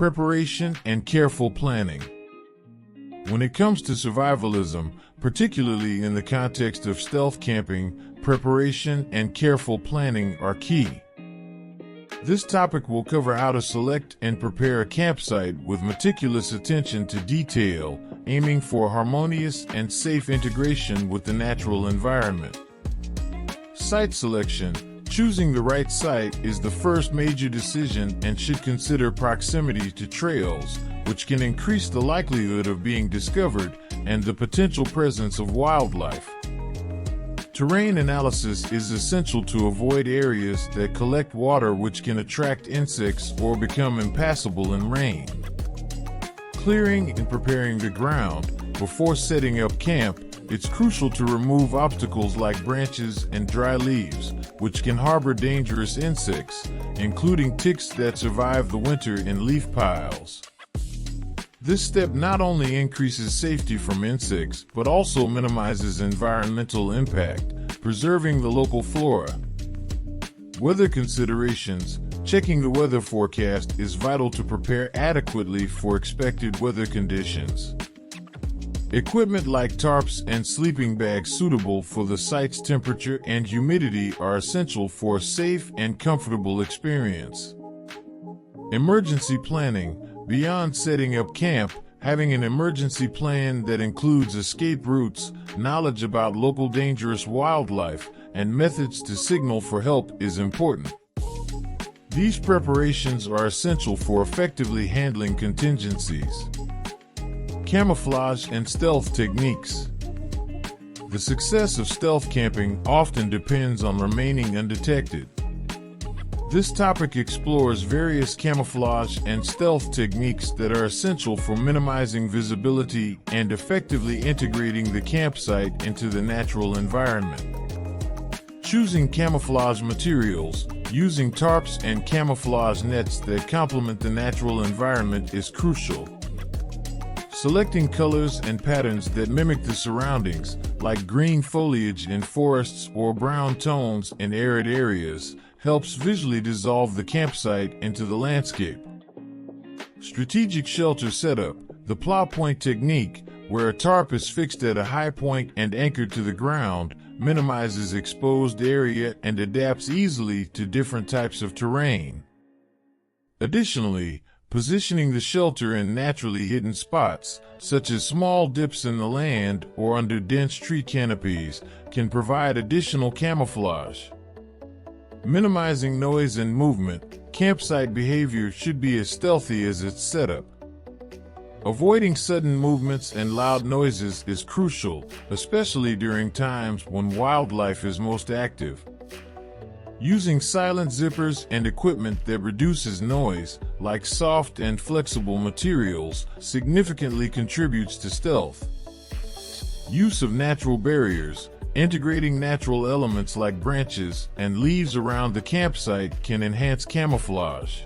preparation, and careful planning. When it comes to survivalism, particularly in the context of stealth camping, preparation and careful planning are key. This topic will cover how to select and prepare a campsite with meticulous attention to detail, aiming for harmonious and safe integration with the natural environment. Site selection. Choosing the right site is the first major decision and should consider proximity to trails, which can increase the likelihood of being discovered, and the potential presence of wildlife. Terrain analysis is essential to avoid areas that collect water which can attract insects or become impassable in rain. Clearing and preparing the ground. Before setting up camp, it's crucial to remove obstacles like branches and dry leaves, which can harbor dangerous insects, including ticks that survive the winter in leaf piles. This step not only increases safety from insects, but also minimizes environmental impact, preserving the local flora. Weather considerations. Checking the weather forecast is vital to prepare adequately for expected weather conditions. Equipment like tarps and sleeping bags suitable for the site's temperature and humidity are essential for a safe and comfortable experience. Emergency planning. Beyond setting up camp, having an emergency plan that includes escape routes, knowledge about local dangerous wildlife, and methods to signal for help is important. These preparations are essential for effectively handling contingencies. Camouflage and stealth techniques. The success of stealth camping often depends on remaining undetected. This topic explores various camouflage and stealth techniques that are essential for minimizing visibility and effectively integrating the campsite into the natural environment. Choosing camouflage materials. Using tarps and camouflage nets that complement the natural environment is crucial. Selecting colors and patterns that mimic the surroundings, like green foliage in forests or brown tones in arid areas, helps visually dissolve the campsite into the landscape. Strategic shelter setup. The plow point technique, where a tarp is fixed at a high point and anchored to the ground, minimizes exposed area and adapts easily to different types of terrain. Additionally, positioning the shelter in naturally hidden spots, such as small dips in the land or under dense tree canopies, can provide additional camouflage. Minimizing noise and movement. Campsite behavior should be as stealthy as its setup. Avoiding sudden movements and loud noises is crucial, especially during times when wildlife is most active. Using silent zippers and equipment that reduces noise, like soft and flexible materials, significantly contributes to stealth. Use of natural barriers. Integrating natural elements like branches and leaves around the campsite can enhance camouflage.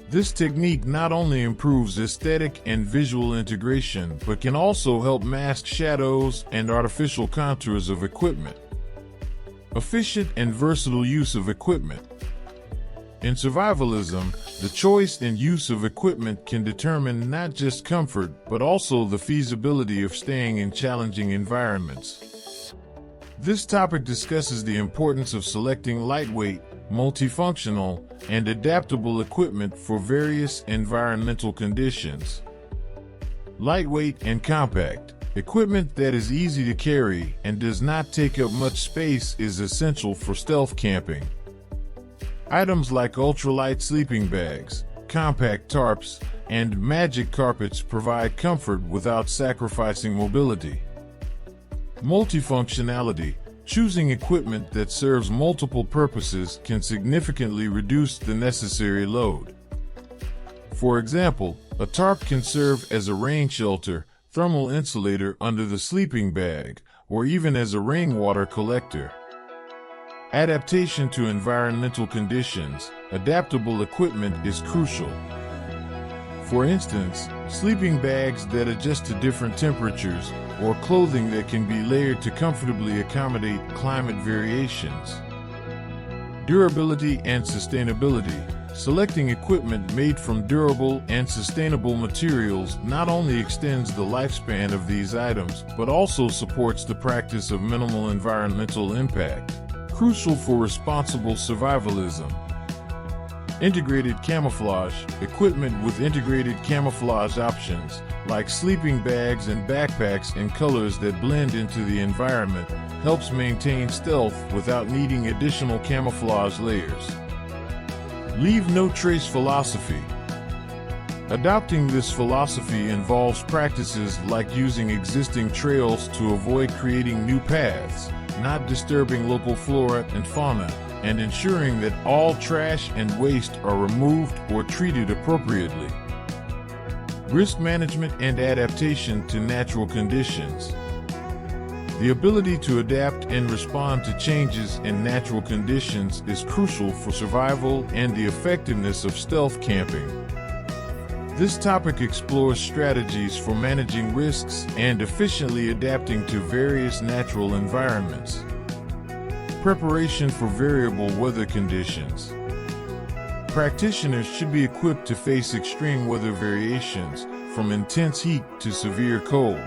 This technique not only improves aesthetic and visual integration, but can also help mask shadows and artificial contours of equipment. Efficient and versatile use of equipment. In survivalism, the choice and use of equipment can determine not just comfort, but also the feasibility of staying in challenging environments. This topic discusses the importance of selecting lightweight, multifunctional, and adaptable equipment for various environmental conditions. Lightweight and compact. Equipment that is easy to carry and does not take up much space is essential for stealth camping. Items like ultralight sleeping bags, compact tarps, and magic carpets provide comfort without sacrificing mobility. Multifunctionality. Choosing equipment that serves multiple purposes can significantly reduce the necessary load. For example, a tarp can serve as a rain shelter, thermal insulator under the sleeping bag, or even as a rainwater collector. Adaptation to environmental conditions. Adaptable equipment is crucial. For instance, sleeping bags that adjust to different temperatures, or clothing that can be layered to comfortably accommodate climate variations. Durability and sustainability. Selecting equipment made from durable and sustainable materials not only extends the lifespan of these items, but also supports the practice of minimal environmental impact, crucial for responsible survivalism. Integrated camouflage. Equipment with integrated camouflage options, like sleeping bags and backpacks in colors that blend into the environment, helps maintain stealth without needing additional camouflage layers. Leave no trace philosophy. Adopting this philosophy involves practices like using existing trails to avoid creating new paths, not disturbing local flora and fauna, and ensuring that all trash and waste are removed or treated appropriately. Risk management and adaptation to natural conditions. The ability to adapt and respond to changes in natural conditions is crucial for survival and the effectiveness of stealth camping. This topic explores strategies for managing risks and efficiently adapting to various natural environments. Preparation for variable weather conditions. Practitioners should be equipped to face extreme weather variations, from intense heat to severe cold.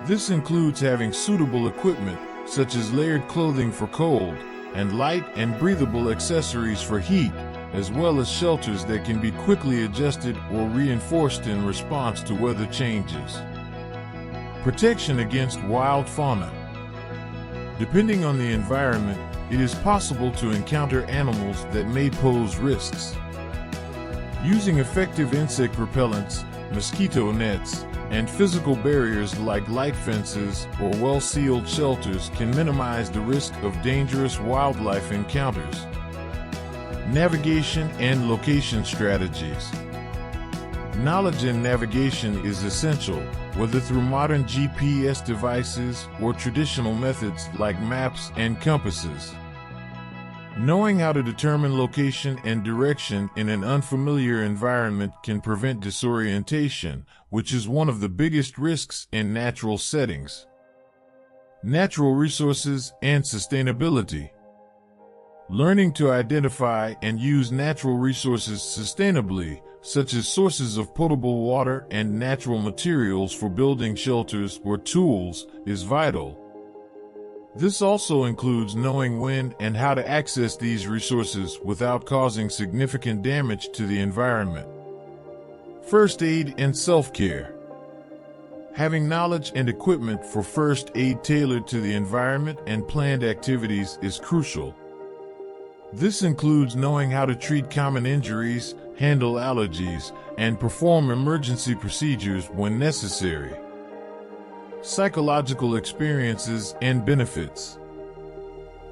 This includes having suitable equipment, such as layered clothing for cold, and light and breathable accessories for heat, as well as shelters that can be quickly adjusted or reinforced in response to weather changes. Protection against wild fauna. Depending on the environment, it is possible to encounter animals that may pose risks. Using effective insect repellents, mosquito nets, and physical barriers like light fences or well-sealed shelters can minimize the risk of dangerous wildlife encounters. Navigation and location strategies. Knowledge in navigation is essential, whether through modern GPS devices or traditional methods like maps and compasses. Knowing how to determine location and direction in an unfamiliar environment can prevent disorientation, which is one of the biggest risks in natural settings. Natural resources and sustainability. Learning to identify and use natural resources sustainably, such as sources of potable water and natural materials for building shelters or tools, is vital. This also includes knowing when and how to access these resources without causing significant damage to the environment. First aid and self-care. Having knowledge and equipment for first aid tailored to the environment and planned activities is crucial. This includes knowing how to treat common injuries, handle allergies, and perform emergency procedures when necessary. Psychological experiences and benefits.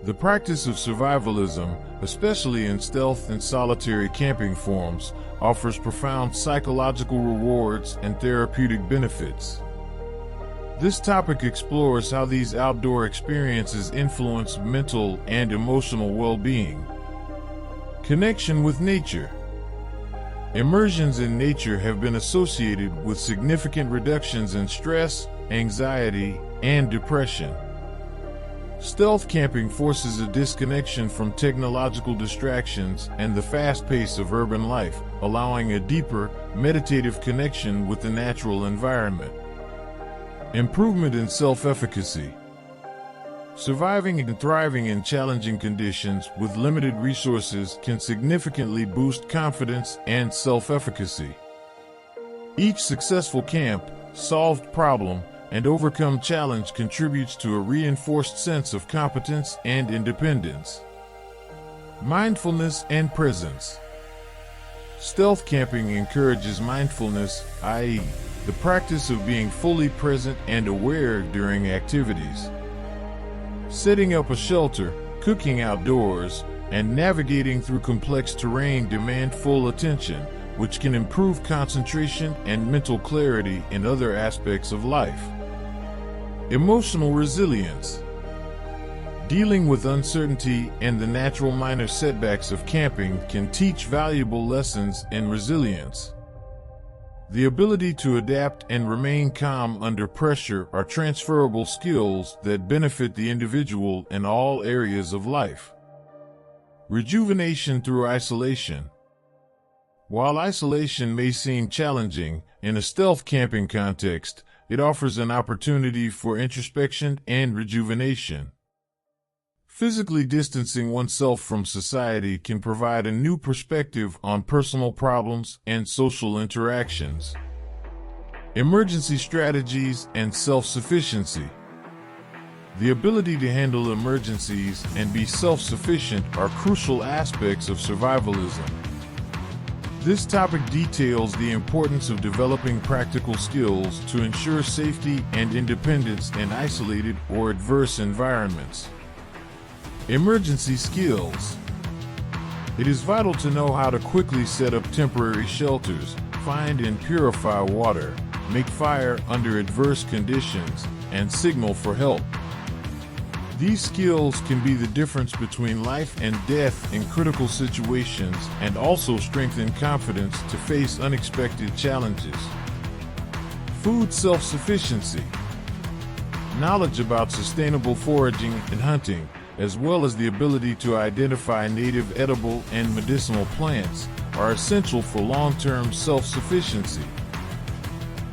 The practice of survivalism, especially in stealth and solitary camping forms, offers profound psychological rewards and therapeutic benefits. This topic explores how these outdoor experiences influence mental and emotional well-being. Connection with nature. Immersions in nature have been associated with significant reductions in stress, anxiety, and depression. Stealth camping forces a disconnection from technological distractions and the fast pace of urban life, allowing a deeper, meditative connection with the natural environment. Improvement in self-efficacy. Surviving and thriving in challenging conditions with limited resources can significantly boost confidence and self-efficacy. Each successful camp, solved problem, and overcome challenge contributes to a reinforced sense of competence and independence. Mindfulness and presence. Stealth camping encourages mindfulness, i.e., the practice of being fully present and aware during activities. Setting up a shelter, cooking outdoors, and navigating through complex terrain demand full attention, which can improve concentration and mental clarity in other aspects of life. Emotional resilience. Dealing with uncertainty and the natural minor setbacks of camping can teach valuable lessons in resilience. The ability to adapt and remain calm under pressure are transferable skills that benefit the individual in all areas of life. Rejuvenation through isolation. While isolation may seem challenging, in a stealth camping context, it offers an opportunity for introspection and rejuvenation. Physically distancing oneself from society can provide a new perspective on personal problems and social interactions. Emergency strategies and self-sufficiency. The ability to handle emergencies and be self-sufficient are crucial aspects of survivalism. This topic details the importance of developing practical skills to ensure safety and independence in isolated or adverse environments. Emergency skills. It is vital to know how to quickly set up temporary shelters, find and purify water, make fire under adverse conditions, and signal for help. These skills can be the difference between life and death in critical situations and also strengthen confidence to face unexpected challenges. Food self-sufficiency. Knowledge about sustainable foraging and hunting, as well as the ability to identify native edible and medicinal plants, are essential for long-term self-sufficiency.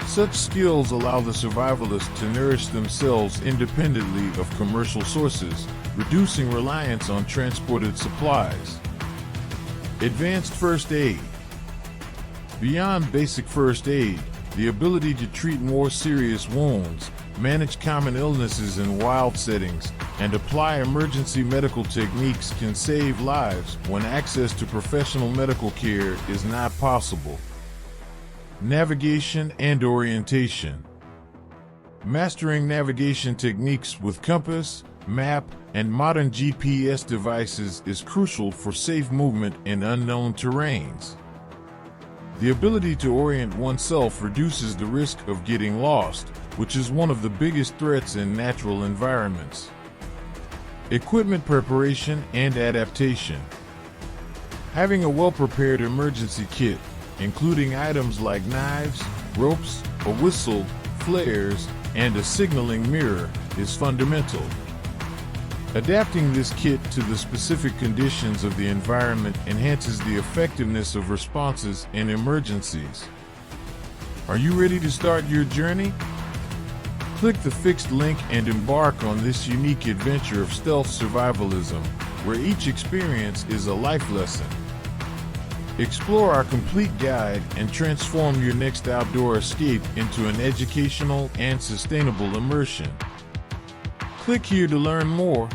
Such skills allow the survivalist to nourish themselves independently of commercial sources, reducing reliance on transported supplies. Advanced first aid. Beyond basic first aid, the ability to treat more serious wounds, manage common illnesses in wild settings, and apply emergency medical techniques can save lives when access to professional medical care is not possible. Navigation and orientation. Mastering navigation techniques with compass, map, and modern GPS devices is crucial for safe movement in unknown terrains. The ability to orient oneself reduces the risk of getting lost, which is one of the biggest threats in natural environments. Equipment preparation and adaptation. Having a well-prepared emergency kit, including items like knives, ropes, a whistle, flares, and a signaling mirror, is fundamental. Adapting this kit to the specific conditions of the environment enhances the effectiveness of responses in emergencies. Are you ready to start your journey? Click the fixed link and embark on this unique adventure of stealth survivalism, where each experience is a life lesson. Explore our complete guide and transform your next outdoor escape into an educational and sustainable immersion. Click here to learn more.